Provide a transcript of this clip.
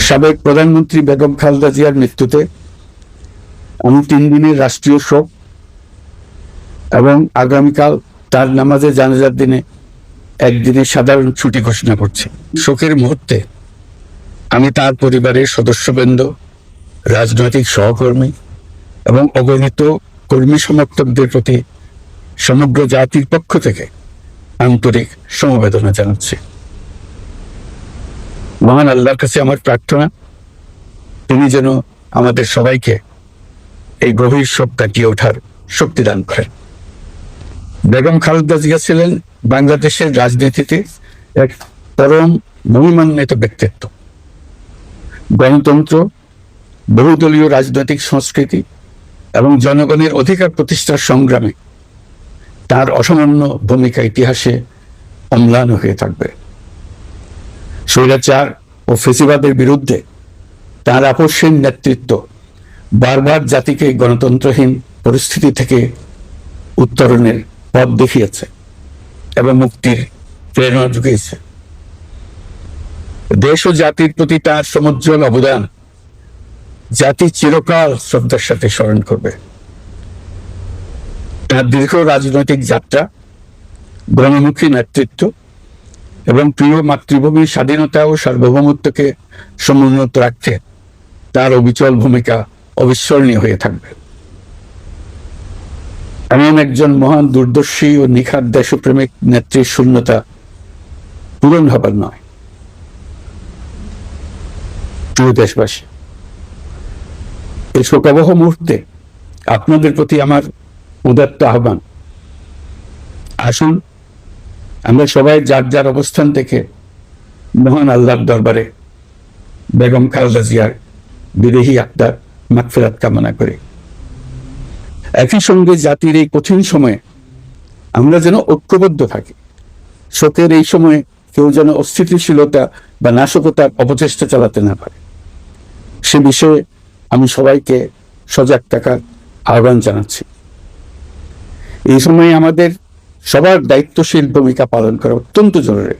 সাবেক প্রধানমন্ত্রী বেগম খালেদা জিয়ার মৃত্যুতে আমি 3 দিনের রাষ্ট্রীয় শোক এবং আগামীকাল তার নামাজে জানাজার দিনে একদিনের সাধারণ ছুটি ঘোষণা করছি। শোকের মুহূর্তে আমি তার পরিবারের সদস্যবৃন্দ, রাজনৈতিক সহকর্মী এবং অগণিত কর্মী সমর্থকদের প্রতি সমগ্র জাতির পক্ষ থেকে আন্তরিক সমবেদনা জানাচ্ছি। মহান আল্লাহর কাছে আমার প্রার্থনা, তিনি যেন আমাদের সবাইকে এই গভীর শোক কাটিয়ে ওঠার শক্তি দান করেন। বেগম খালেদা জিয়া ছিলেন বাংলাদেশের রাজনীতিতে এক পরম মহিমান্বিত ব্যক্তিত্ব। গণতন্ত্র, বহুদলীয় রাজনৈতিক সংস্কৃতি এবং জনগণের অধিকার প্রতিষ্ঠার সংগ্রামে তার অসামান্য ভূমিকা ইতিহাসে অম্লান হয়ে থাকবে। স্বৈরাচার ও ফেসিবাদের বিরুদ্ধে তার আপসহীন নেতৃত্ব বারবার জাতিকে গণতন্ত্রহীন পরিস্থিতি থেকে উত্তরণের পথ দেখিয়েছে এবং মুক্তির প্রেরণা জুগিয়েছে। দেশ ও জাতির প্রতি তার সমুজ্জ্বল অবদান জাতি চিরকাল শ্রদ্ধার সাথে স্মরণ করবে। তার দীর্ঘ রাজনৈতিক যাত্রা, গণমুখী নেতৃত্ব এবং প্রিয় মাতৃভূমির স্বাধীনতা ও সার্বভৌমত্বকে সমুন্নত রাখতে তার অবিচল ভূমিকা অবিস্মরণীয় হয়ে থাকবে। এমন একজন মহান দূরদর্শী ও নিখাদ দেশপ্রেমিক নেত্রীর শূন্যতা পূরণ হবার নয়। প্রিয় দেশবাসী, এই শোকাবহ মুহূর্তে আপনাদের প্রতি আমার উদাত্ত আহ্বান, আসুন আমরা সবাই যার যার অবস্থান থেকে মহান আল্লাহর দরবারে বেগম খালেদা জিয়ার বিদেহী আত্মার মাগফিরাত কামনা করি। একই সঙ্গে জাতির এই কঠিন সময়ে আমরা যেন ঐক্যবদ্ধ থাকি। শোকের এই সময়ে কেউ যেন অস্থিতিশীলতা বা নাশকতার অপচেষ্টা চালাতে না পারে, সে বিষয়ে আমি সবাইকে সজাগ থাকার আহ্বান জানাচ্ছি। এই সময়ে আমাদের সবার দায়িত্বশীল ভূমিকা পালন করা অত্যন্ত জরুরি।